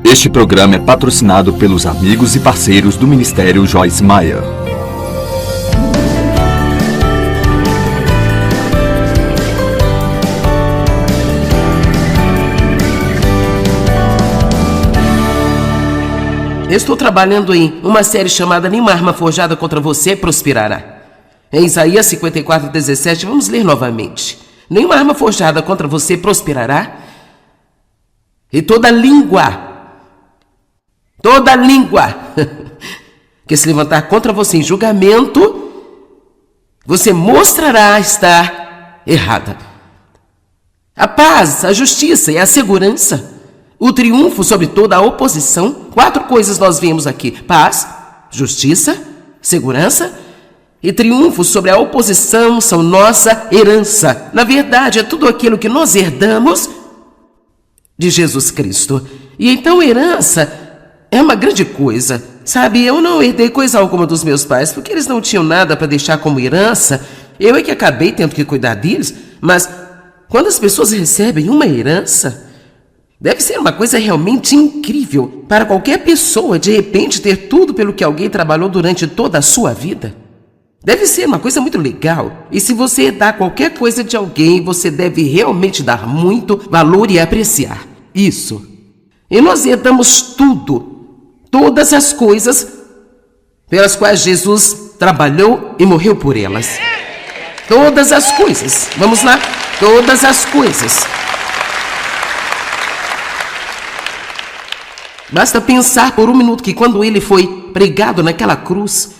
Este programa é patrocinado pelos amigos e parceiros do Ministério Joyce Meyer. Estou trabalhando em uma série chamada Nenhuma Arma Forjada Contra Você Prosperará. Em Isaías 54:17, vamos ler novamente. Nenhuma arma forjada contra você prosperará, e toda língua que se levantar contra você em julgamento, você mostrará estar errada. A paz, a justiça e a segurança, o triunfo sobre toda a oposição. 4 coisas nós vemos aqui: paz, justiça, segurança e triunfo sobre a oposição são nossa herança. Na verdade, é tudo aquilo que nós herdamos de Jesus Cristo. E então herança é uma grande coisa, sabe? Eu não herdei coisa alguma dos meus pais, porque eles não tinham nada para deixar como herança. Eu é que acabei tendo que cuidar deles. Mas quando as pessoas recebem uma herança, deve ser uma coisa realmente incrível para qualquer pessoa, de repente, ter tudo pelo que alguém trabalhou durante toda a sua vida. Deve ser uma coisa muito legal. E se você herdar qualquer coisa de alguém, você deve realmente dar muito valor e apreciar isso. E nós herdamos tudo, todas as coisas pelas quais Jesus trabalhou e morreu por elas. Todas as coisas. Vamos lá? Todas as coisas. Basta pensar por um minuto que quando ele foi pregado naquela cruz,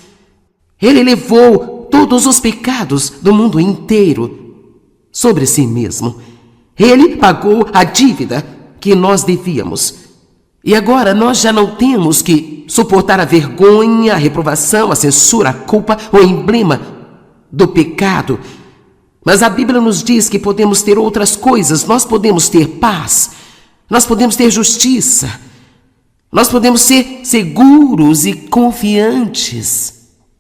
ele levou todos os pecados do mundo inteiro sobre si mesmo. Ele pagou a dívida que nós devíamos. E agora nós já não temos que suportar a vergonha, a reprovação, a censura, a culpa, o emblema do pecado. Mas a Bíblia nos diz que podemos ter outras coisas. Nós podemos ter paz, nós podemos ter justiça, nós podemos ser seguros e confiantes.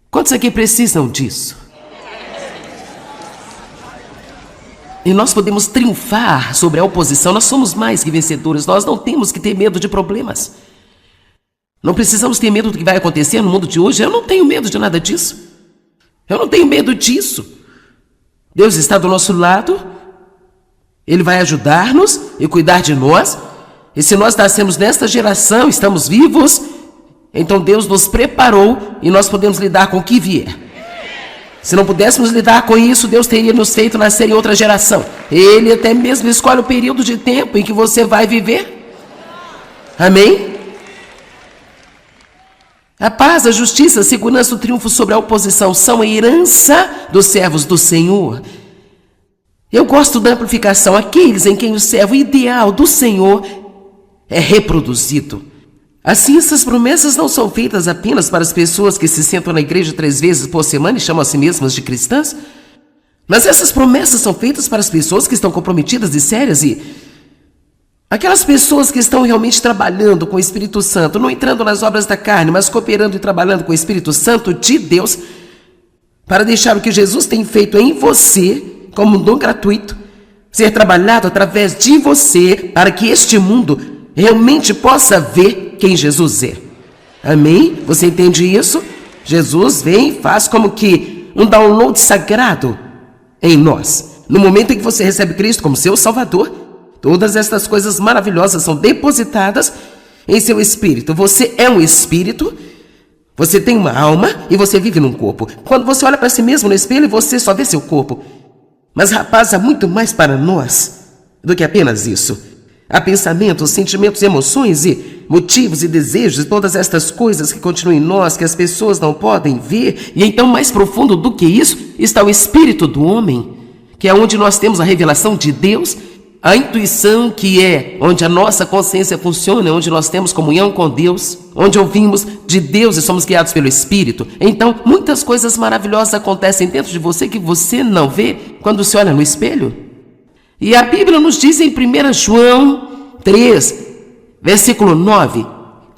Quantos aqui precisam disso? E nós podemos triunfar sobre a oposição. Nós somos mais que vencedores. Nós não temos que ter medo de problemas. Não precisamos ter medo do que vai acontecer no mundo de hoje. Eu não tenho medo de nada disso. Eu não tenho medo disso. Deus está do nosso lado. Ele vai ajudar-nos e cuidar de nós. E se nós nascemos nesta geração, estamos vivos, então Deus nos preparou e nós podemos lidar com o que vier. Se não pudéssemos lidar com isso, Deus teria nos feito nascer em outra geração. Ele até mesmo escolhe o período de tempo em que você vai viver. Amém? A paz, a justiça, a segurança, o triunfo sobre a oposição são a herança dos servos do Senhor. Eu gosto da amplificação: aqueles em quem o servo ideal do Senhor é reproduzido. Assim, essas promessas não são feitas apenas para as pessoas que se sentam na igreja 3 vezes por semana e chamam a si mesmas de cristãs, mas essas promessas são feitas para as pessoas que estão comprometidas e sérias, e aquelas pessoas que estão realmente trabalhando com o Espírito Santo, não entrando nas obras da carne, mas cooperando e trabalhando com o Espírito Santo de Deus, para deixar o que Jesus tem feito em você como um dom gratuito ser trabalhado através de você, para que este mundo realmente possa ver quem Jesus é. Amém? Você entende isso? Jesus vem e faz como que um download sagrado em nós. No momento em que você recebe Cristo como seu Salvador, todas estas coisas maravilhosas são depositadas em seu espírito. Você é um espírito, você tem uma alma e você vive num corpo. Quando você olha para si mesmo no espelho, você só vê seu corpo. Mas, rapaz, há muito mais para nós do que apenas isso. Há pensamentos, sentimentos, emoções e motivos e desejos, e todas estas coisas que continuam em nós, que as pessoas não podem ver. E então, mais profundo do que isso, está o espírito do homem, que é onde nós temos a revelação de Deus, a intuição, que é onde a nossa consciência funciona, onde nós temos comunhão com Deus, onde ouvimos de Deus e somos guiados pelo Espírito. Então, muitas coisas maravilhosas acontecem dentro de você que você não vê quando se olha no espelho. E a Bíblia nos diz em 1 João 3, versículo 9,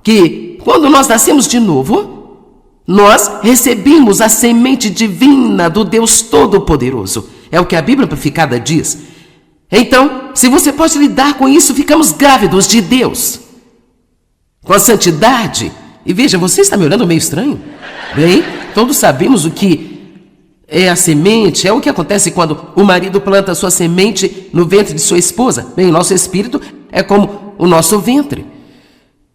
que quando nós nascemos de novo, nós recebemos a semente divina do Deus Todo-Poderoso. É o que a Bíblia amplificada diz. Então, se você pode lidar com isso, ficamos grávidos de Deus. com a santidade. E veja, você está me olhando meio estranho? Bem, todos sabemos o que é a semente, é o que acontece quando o marido planta a sua semente no ventre de sua esposa. Bem, o nosso espírito é como o nosso ventre.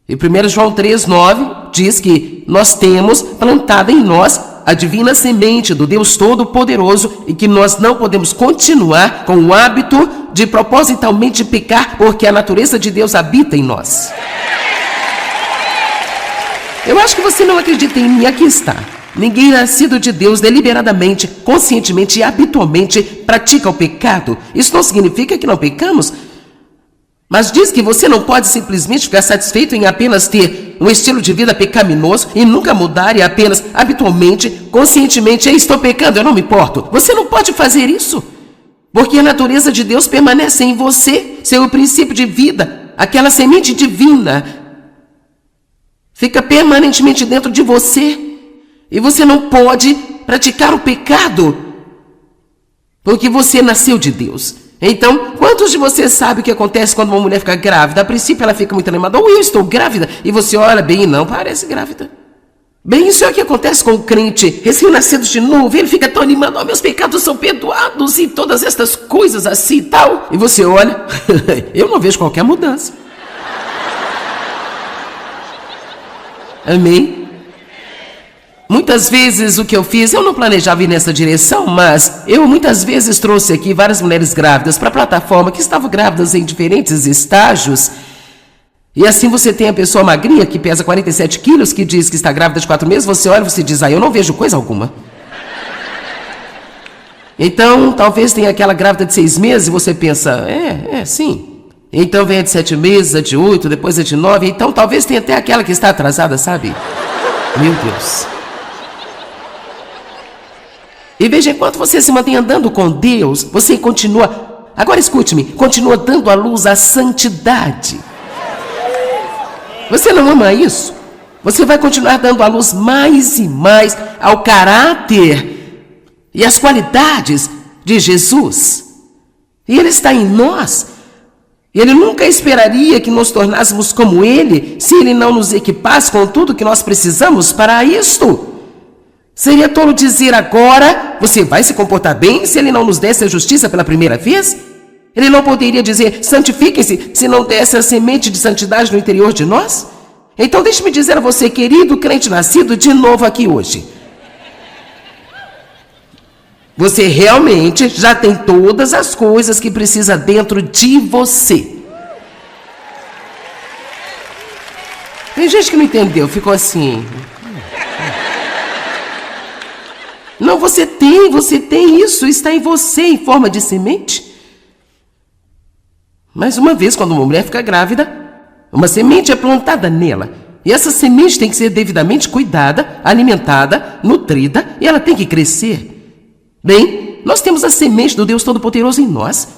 E 1 João 3,9 diz que nós temos plantada em nós a divina semente do Deus Todo-Poderoso e que nós não podemos continuar com o hábito de propositalmente pecar, porque a natureza de Deus habita em nós. Eu acho que você não acredita em mim, aqui está. Ninguém nascido de Deus deliberadamente, conscientemente e habitualmente pratica o pecado. Isso não significa que não pecamos, mas diz que você não pode simplesmente ficar satisfeito em apenas ter um estilo de vida pecaminoso e nunca mudar e apenas habitualmente, conscientemente, estou pecando, eu não me importo. Você não pode fazer isso, porque a natureza de Deus permanece em você, seu princípio de vida, aquela semente divina, fica permanentemente dentro de você. E você não pode praticar o pecado, porque você nasceu de Deus. Então, quantos de vocês sabem o que acontece quando uma mulher fica grávida? A princípio ela fica muito animada, eu estou grávida, e você olha bem e não parece grávida. Bem, isso é o que acontece com o crente recém-nascido de novo, ele fica tão animado, meus pecados são perdoados, e todas estas coisas assim e tal. E você olha, eu não vejo qualquer mudança. Amém? Muitas vezes o que eu fiz, eu não planejava ir nessa direção, mas eu muitas vezes trouxe aqui várias mulheres grávidas para a plataforma que estavam grávidas em diferentes estágios. E assim você tem a pessoa magrinha que pesa 47 quilos, que diz que está grávida de 4 meses, você olha e você diz, eu não vejo coisa alguma. Então, talvez tenha aquela grávida de 6 meses e você pensa, sim. Então vem a de 7 meses, a de 8, depois a de 9, então talvez tenha até aquela que está atrasada, sabe? Meu Deus. E veja, enquanto você se mantém andando com Deus, você continua, agora escute-me, continua dando à luz a santidade. Você não ama isso? Você vai continuar dando à luz mais e mais ao caráter e às qualidades de Jesus. E Ele está em nós. Ele nunca esperaria que nos tornássemos como Ele, se Ele não nos equipasse com tudo que nós precisamos para isto. Seria tolo dizer agora, você vai se comportar bem se Ele não nos desse a justiça pela primeira vez? Ele não poderia dizer, santifiquem-se, se não desse a semente de santidade no interior de nós? Então deixe-me dizer a você, querido crente nascido de novo aqui hoje. Você realmente já tem todas as coisas que precisa dentro de você. Tem gente que não entendeu, ficou assim. Não, você tem isso, está em você em forma de semente. Mais uma vez, quando uma mulher fica grávida, uma semente é plantada nela. E essa semente tem que ser devidamente cuidada, alimentada, nutrida, e ela tem que crescer. Bem, nós temos a semente do Deus Todo-Poderoso em nós.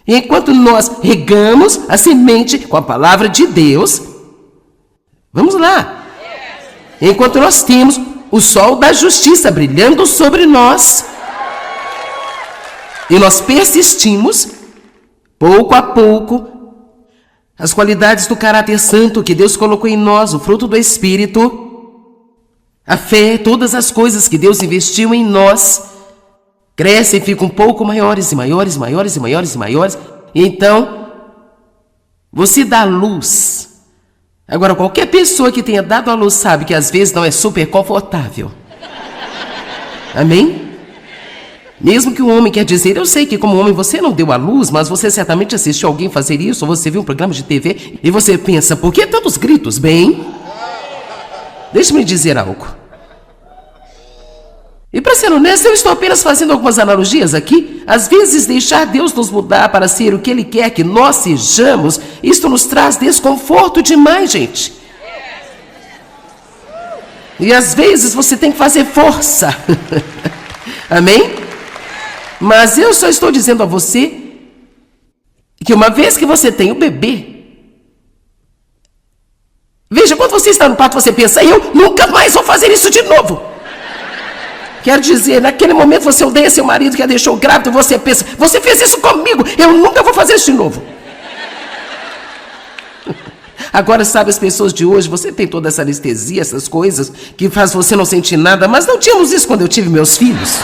E enquanto nós regamos a semente com a palavra de Deus, vamos lá. Enquanto nós temos o sol da justiça brilhando sobre nós, e nós persistimos, pouco a pouco, as qualidades do caráter santo que Deus colocou em nós, o fruto do Espírito, a fé, todas as coisas que Deus investiu em nós, crescem e ficam um pouco maiores e maiores, maiores e maiores e maiores, e então você dá luz. Agora, qualquer pessoa que tenha dado à luz sabe que às vezes não é super confortável. Amém? Mesmo que o homem quer dizer, eu sei que como homem você não deu à luz, mas você certamente assistiu alguém fazer isso, ou você viu um programa de TV, e você pensa, por que tantos gritos? Bem, deixe-me dizer algo. E para ser honesto, eu estou apenas fazendo algumas analogias aqui. Às vezes deixar Deus nos mudar para ser o que Ele quer que nós sejamos, isto nos traz desconforto demais, gente. E às vezes você tem que fazer força. Amém? Mas eu só estou dizendo a você que uma vez que você tem o bebê, veja, quando você está no parto, você pensa, eu nunca mais vou fazer isso de novo. Quero dizer, naquele momento você odeia seu marido que a deixou grávida, você pensa, você fez isso comigo, eu nunca vou fazer isso de novo. Agora, sabe, as pessoas de hoje, você tem toda essa anestesia, essas coisas, que faz você não sentir nada, mas não tínhamos isso quando eu tive meus filhos.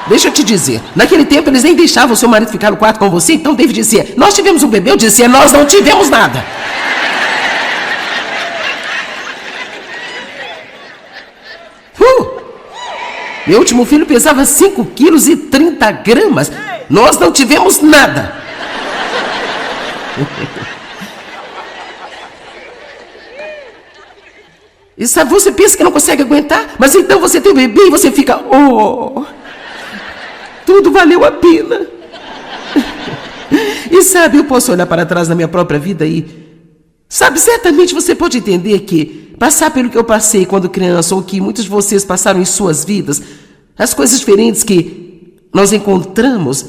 Deixa eu te dizer, naquele tempo eles nem deixavam o seu marido ficar no quarto com você, então David dizia, nós tivemos um bebê, eu dizia, nós não tivemos nada. Meu último filho pesava 5 quilos e 30 gramas. Nós não tivemos nada. E sabe, você pensa que não consegue aguentar, mas então você tem um bebê e você fica, oh, tudo valeu a pena. E sabe, eu posso olhar para trás na minha própria vida e, sabe, certamente você pode entender que passar pelo que eu passei quando criança, ou que muitos de vocês passaram em suas vidas, as coisas diferentes que nós encontramos,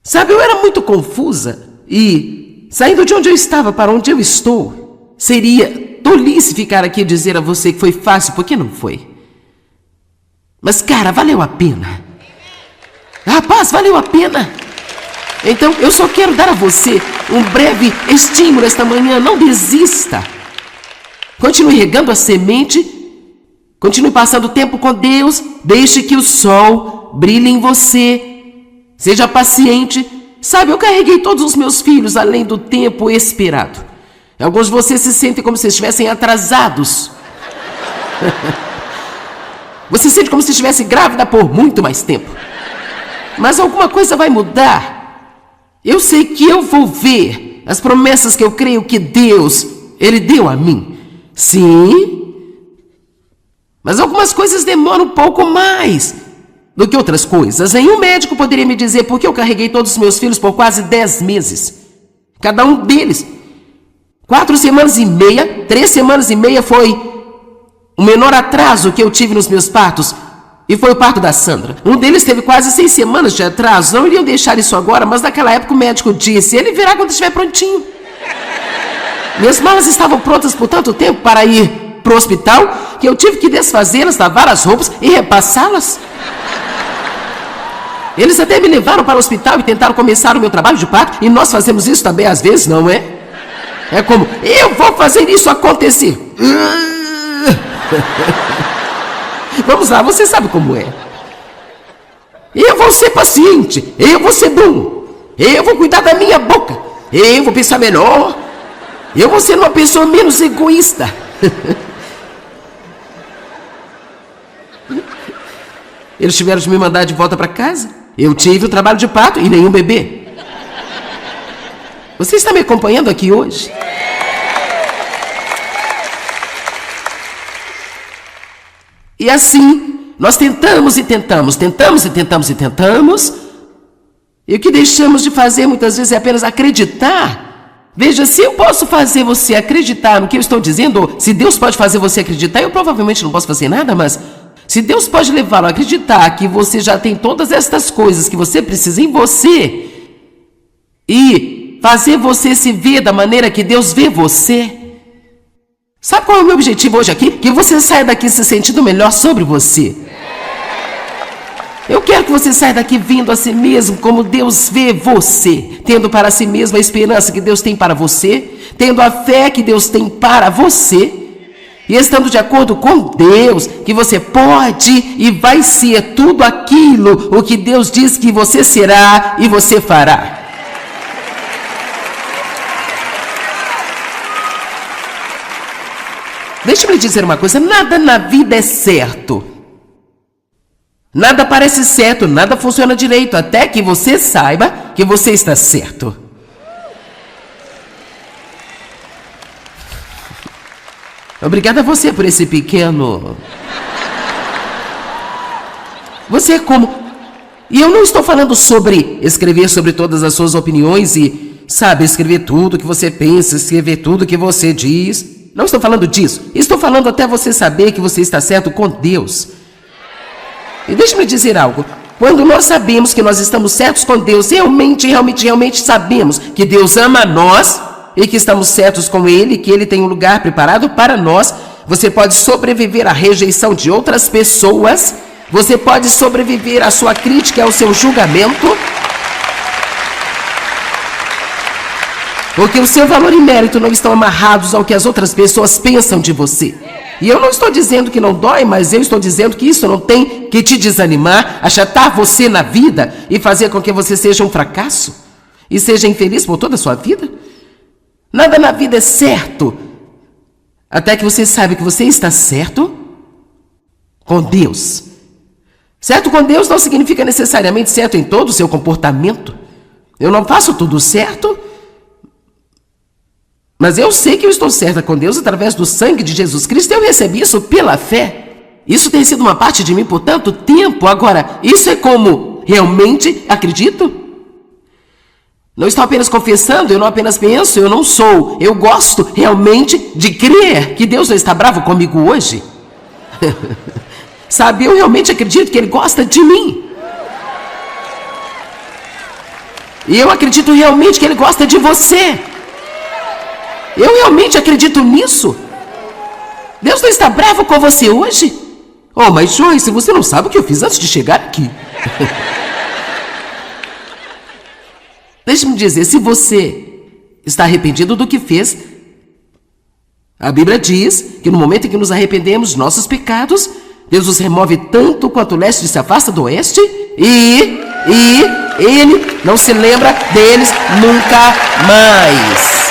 sabe, eu era muito confusa e saindo de onde eu estava para onde eu estou, seria tolice ficar aqui e dizer a você que foi fácil, porque não foi. Mas, cara, valeu a pena. Rapaz, valeu a pena. Então, eu só quero dar a você um breve estímulo esta manhã. Não desista. Continue regando a semente. Continue passando tempo com Deus. Deixe que o sol brilhe em você. Seja paciente. Sabe, eu carreguei todos os meus filhos além do tempo esperado. Alguns de vocês se sentem como se estivessem atrasados. Você se sente como se estivesse grávida por muito mais tempo. Mas alguma coisa vai mudar. Eu sei que eu vou ver as promessas que eu creio que Deus, Ele deu a mim. Sim. Mas algumas coisas demoram um pouco mais do que outras coisas. Nenhum médico poderia me dizer por que eu carreguei todos os meus filhos por quase 10 meses. Cada um deles. 4 semanas e meia, 3 semanas e meia foi o menor atraso que eu tive nos meus partos. E foi o parto da Sandra. Um deles teve quase 6 semanas de atraso. Não iriam deixar isso agora, mas naquela época o médico disse, ele virá quando estiver prontinho. Minhas malas estavam prontas por tanto tempo para ir para o hospital, que eu tive que desfazê-las, lavar as roupas e repassá-las. Eles até me levaram para o hospital e tentaram começar o meu trabalho de parto, e nós fazemos isso também às vezes, não é? É como, eu vou fazer isso acontecer. Vamos lá, você sabe como é. Eu vou ser paciente, eu vou ser bom, eu vou cuidar da minha boca, eu vou pensar melhor, eu vou ser uma pessoa menos egoísta. Eles tiveram de me mandar de volta para casa. Eu tive o trabalho de parto e nenhum bebê. Você está me acompanhando aqui hoje? E assim, nós tentamos e tentamos, tentamos e tentamos e tentamos. E o que deixamos de fazer muitas vezes é apenas acreditar. Veja, se eu posso fazer você acreditar no que eu estou dizendo, ou se Deus pode fazer você acreditar, eu provavelmente não posso fazer nada, mas se Deus pode levá-lo a acreditar que você já tem todas estas coisas que você precisa em você e fazer você se ver da maneira que Deus vê você. Sabe qual é o meu objetivo hoje aqui? Que você saia daqui se sentindo melhor sobre você. Eu quero que você saia daqui vendo a si mesmo como Deus vê você, tendo para si mesmo a esperança que Deus tem para você, tendo a fé que Deus tem para você, e estando de acordo com Deus, que você pode e vai ser tudo aquilo o que Deus diz que você será e você fará. Deixa-me lhe dizer uma coisa, nada na vida é certo. Nada parece certo, nada funciona direito, até que você saiba que você está certo. Obrigada a você por esse pequeno... Você é como... E eu não estou falando sobre escrever sobre todas as suas opiniões e, sabe, escrever tudo que você pensa, escrever tudo que você diz. Não estou falando disso. Estou falando até você saber que você está certo com Deus. E deixe-me dizer algo. Quando nós sabemos que nós estamos certos com Deus, realmente sabemos que Deus ama nós e que estamos certos com Ele, que Ele tem um lugar preparado para nós, você pode sobreviver à rejeição de outras pessoas, você pode sobreviver à sua crítica, ao seu julgamento. Porque o seu valor e mérito não estão amarrados ao que as outras pessoas pensam de você. E eu não estou dizendo que não dói, mas eu estou dizendo que isso não tem que te desanimar, achatar você na vida e fazer com que você seja um fracasso e seja infeliz por toda a sua vida. Nada na vida é certo, até que você saiba que você está certo com Deus. Certo com Deus não significa necessariamente certo em todo o seu comportamento. Eu não faço tudo certo, mas eu sei que eu estou certa com Deus através do sangue de Jesus Cristo. Eu recebi isso pela fé. Isso tem sido uma parte de mim por tanto tempo. Agora, isso é como realmente acredito? Não estou apenas confessando, eu não apenas penso, eu não sou. Eu gosto realmente de crer que Deus não está bravo comigo hoje. Sabe, eu realmente acredito que Ele gosta de mim. E eu acredito realmente que Ele gosta de você. Eu realmente acredito nisso. Deus não está bravo com você hoje? Oh, mas Joyce, você não sabe o que eu fiz antes de chegar aqui. Deixe-me dizer, se você está arrependido do que fez, a Bíblia diz que no momento em que nos arrependemos dos nossos pecados, Deus os remove tanto quanto o leste se afasta do oeste e Ele não se lembra deles nunca mais.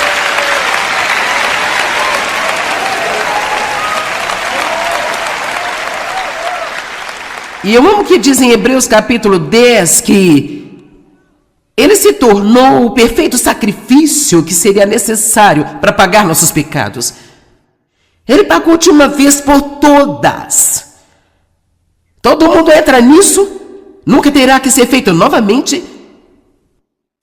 E eu amo que diz em Hebreus capítulo 10 que Ele se tornou o perfeito sacrifício que seria necessário para pagar nossos pecados. Ele pagou de uma vez por todas. Todo mundo entra nisso, nunca terá que ser feito novamente.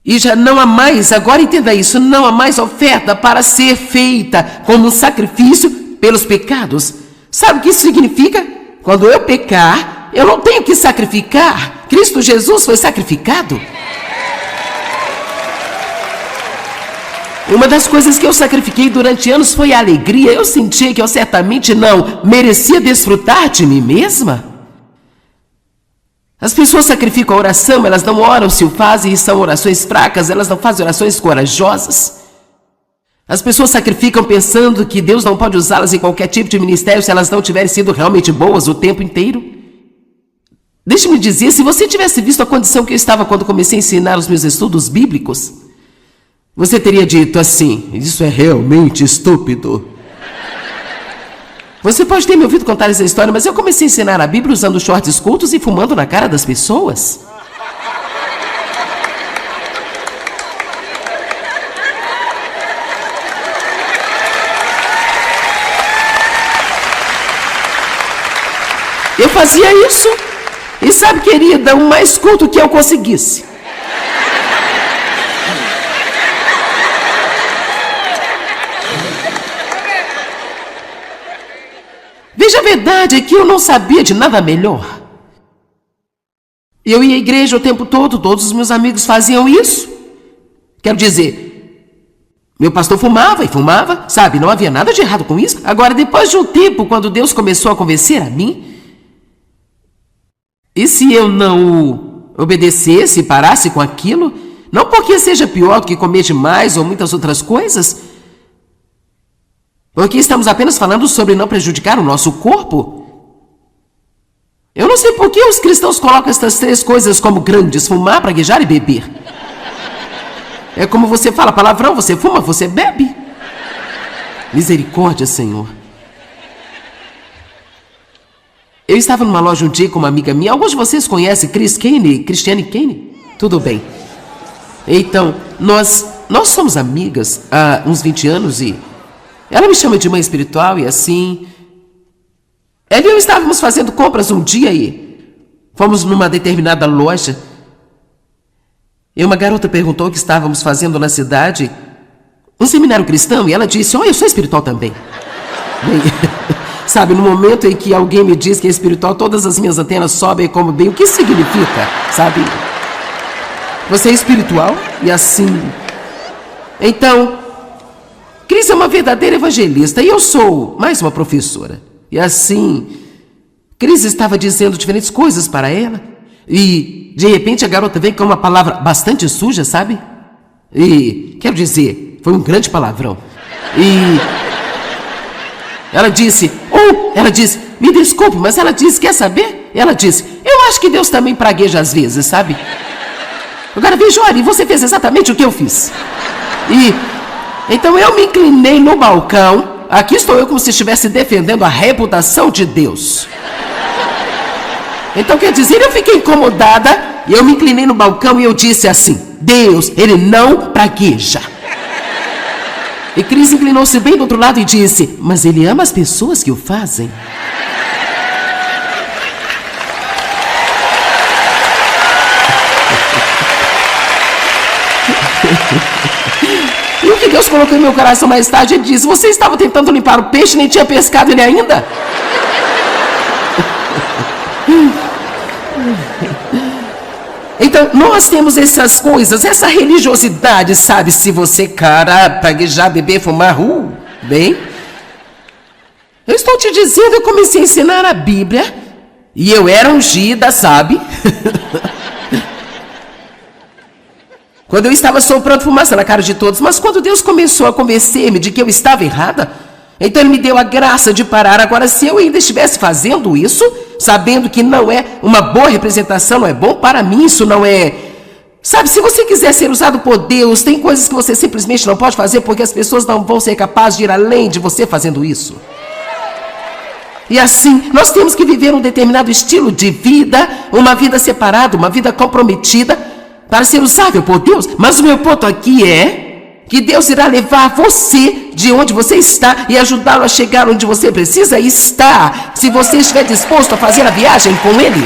E já não há mais, agora entenda isso, não há mais oferta para ser feita como um sacrifício pelos pecados. Sabe o que isso significa? Quando eu pecar, eu não tenho que sacrificar. Cristo Jesus foi sacrificado. Uma das coisas que eu sacrifiquei durante anos foi a alegria. Eu senti que eu certamente não merecia desfrutar de mim mesma. As pessoas sacrificam a oração, elas não oram se o fazem e são orações fracas, elas não fazem orações corajosas. As pessoas sacrificam pensando que Deus não pode usá-las em qualquer tipo de ministério se elas não tiverem sido realmente boas o tempo inteiro. Deixe-me dizer, se você tivesse visto a condição que eu estava quando comecei a ensinar os meus estudos bíblicos, você teria dito assim, isso é realmente estúpido. Você pode ter me ouvido contar essa história, mas eu comecei a ensinar a Bíblia usando shorts curtos e fumando na cara das pessoas. Eu fazia isso e sabe, querida, o mais culto que eu conseguisse. Veja, a verdade é que eu não sabia de nada melhor. Eu ia à igreja o tempo todo, todos os meus amigos faziam isso. Quero dizer, meu pastor fumava e fumava, sabe, não havia nada de errado com isso. Agora, depois de um tempo, quando Deus começou a convencer a mim, e se eu não obedecesse e parasse com aquilo, não porque seja pior do que comer demais ou muitas outras coisas, porque estamos apenas falando sobre não prejudicar o nosso corpo. Eu não sei por que os cristãos colocam essas três coisas como grandes: fumar, praguejar e beber. É como você fala palavrão, você fuma, você bebe. Misericórdia, Senhor. Eu estava numa loja um dia com uma amiga minha. Alguns de vocês conhecem Cristiane Kane? Tudo bem. Então, nós somos amigas há uns 20 anos e ela me chama de mãe espiritual e assim. Ela e eu estávamos fazendo compras um dia e fomos numa determinada loja. E uma garota perguntou o que estávamos fazendo na cidade. Um seminário cristão, e ela disse: eu sou espiritual também. Bem, sabe, no momento em que alguém me diz que é espiritual, todas as minhas antenas sobem como bem. O que significa, sabe? Você é espiritual? E assim. Então, Cris é uma verdadeira evangelista e eu sou mais uma professora. E assim, Cris estava dizendo diferentes coisas para ela. E, de repente, a garota vem com uma palavra bastante suja, sabe? E, quero dizer, Foi um grande palavrão. E ela disse, me desculpe, mas ela disse, quer saber? Ela disse, eu acho que Deus também pragueja às vezes, sabe? Agora veja, olha, você fez exatamente o que eu fiz. E então eu me inclinei no balcão. Aqui estou eu como se estivesse defendendo a reputação de Deus. Então quer dizer, eu fiquei incomodada e eu me inclinei no balcão e eu disse assim, Deus, ele não pragueja. E Cris inclinou-se bem do outro lado e disse, mas ele ama as pessoas que o fazem. E o que Deus colocou em meu coração mais tarde, ele disse, você estava tentando limpar o peixe, nem tinha pescado ele ainda? Então, nós temos essas coisas, essa religiosidade, sabe? Se você, praguejar, beber, fumar, bem. Eu estou te dizendo, eu comecei a ensinar a Bíblia, e eu era ungida, sabe? Quando eu estava soprando fumaça na cara de todos, mas quando Deus começou a convencer-me de que eu estava errada, então Ele me deu a graça de parar. Agora, se eu ainda estivesse fazendo isso, sabendo que não é uma boa representação, não é bom para mim, isso não é... Sabe, se você quiser ser usado por Deus, tem coisas que você simplesmente não pode fazer porque as pessoas não vão ser capazes de ir além de você fazendo isso. E assim, nós temos que viver um determinado estilo de vida, uma vida separada, uma vida comprometida, para ser usável por Deus. Mas o meu ponto aqui é que Deus irá levar você de onde você está e ajudá-lo a chegar onde você precisa estar, se você estiver disposto a fazer a viagem com Ele.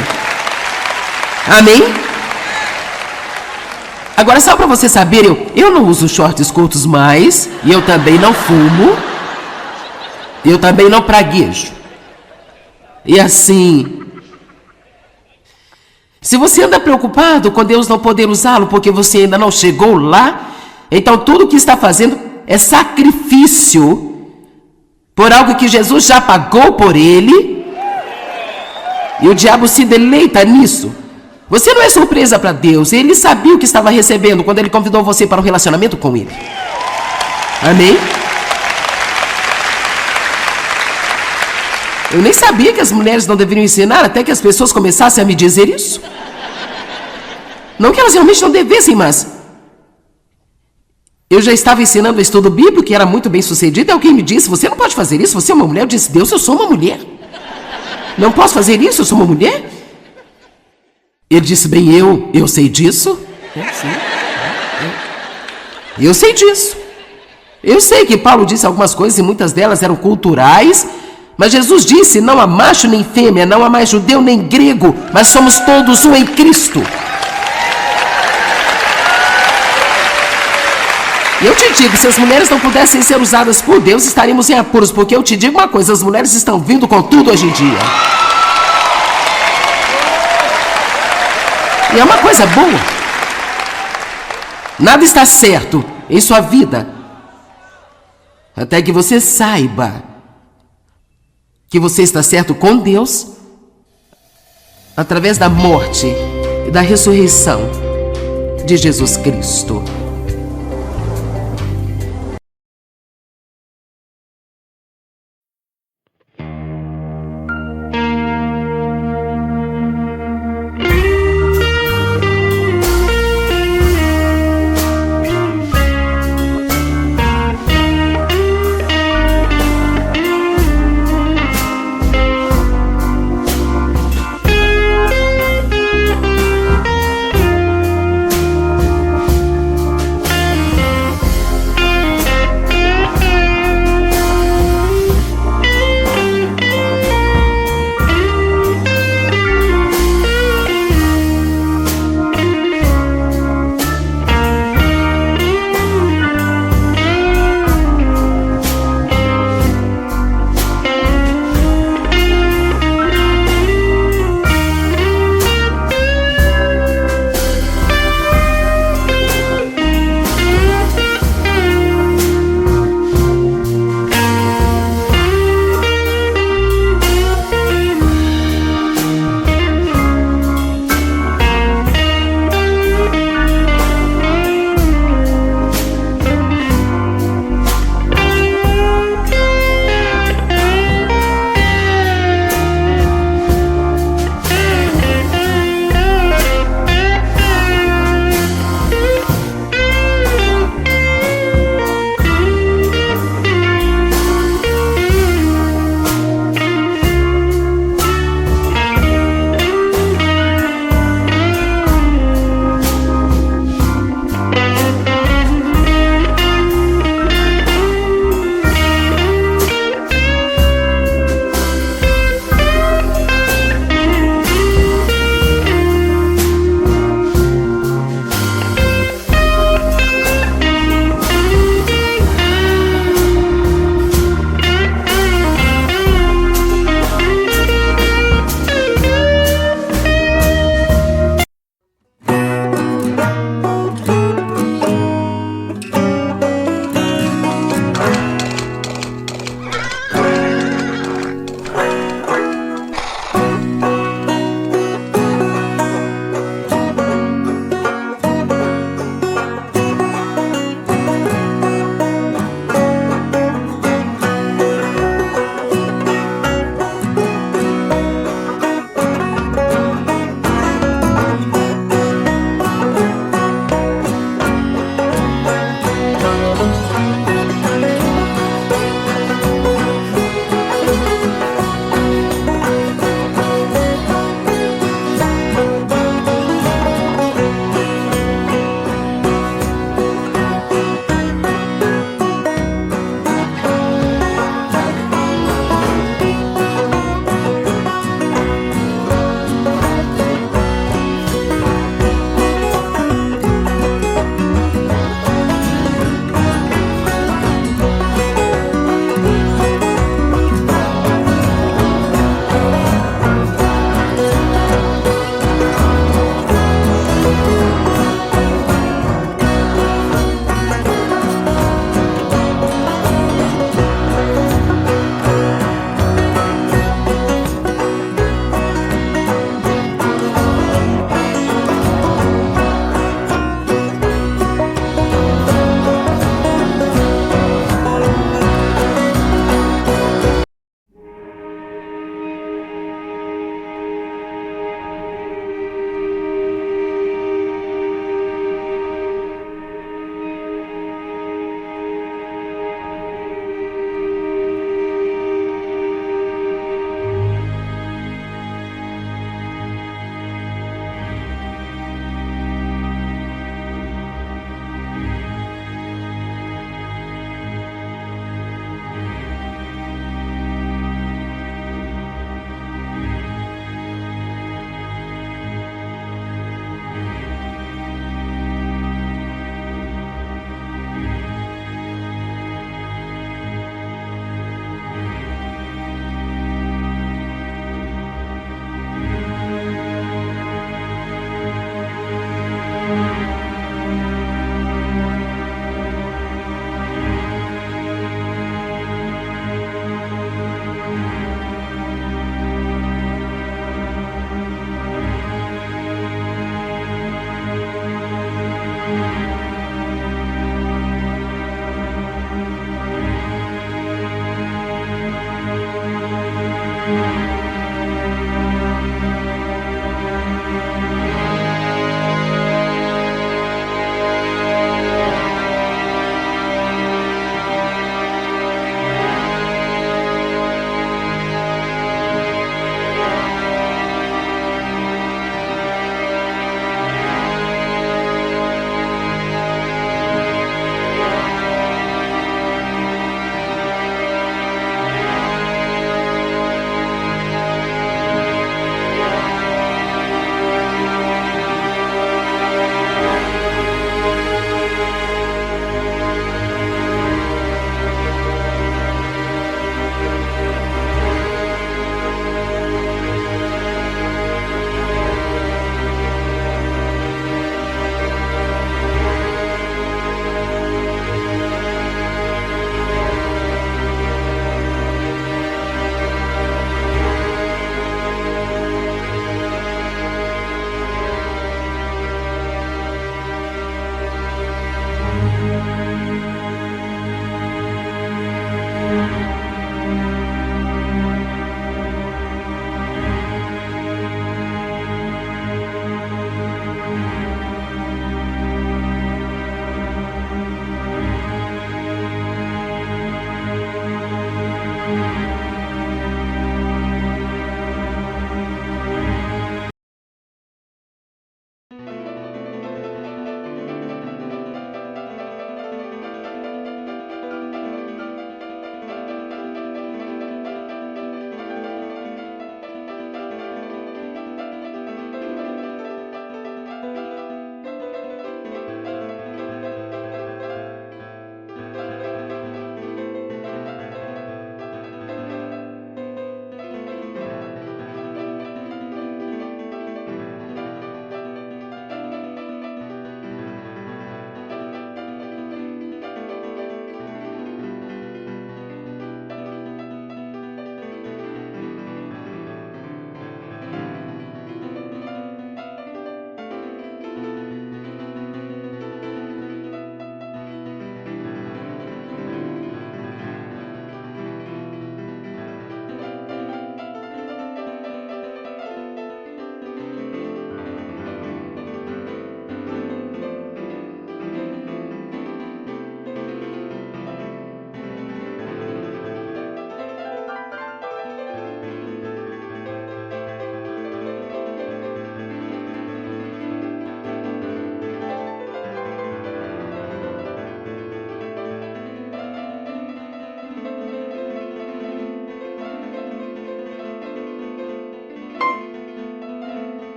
Amém? Agora, só para você saber, eu não uso shorts curtos mais, e eu também não fumo, eu também não praguejo. E assim... Se você anda preocupado com Deus não poder usá-lo porque você ainda não chegou lá, então tudo o que está fazendo é sacrifício por algo que Jesus já pagou por ele, e o diabo se deleita nisso. Você não é surpresa para Deus, ele sabia o que estava recebendo quando ele convidou você para um relacionamento com ele. Amém? Eu nem sabia que as mulheres não deveriam ensinar até que as pessoas começassem a me dizer isso. Não que elas realmente não devessem, mas... Eu já estava ensinando o estudo bíblico, que era muito bem sucedido, e alguém me disse, você não pode fazer isso, você é uma mulher. Eu disse, Deus, eu sou uma mulher. Não posso fazer isso, eu sou uma mulher? Ele disse, bem, eu sei disso. Sim. Eu sei disso. Eu sei que Paulo disse algumas coisas e muitas delas eram culturais, mas Jesus disse, não há macho nem fêmea, não há mais judeu nem grego, mas somos todos um em Cristo. E eu te digo, se as mulheres não pudessem ser usadas por Deus, estaríamos em apuros, porque eu te digo uma coisa, as mulheres estão vindo com tudo hoje em dia. E é uma coisa boa. Nada está certo em sua vida, até que você saiba que você está certo com Deus através da morte e da ressurreição de Jesus Cristo.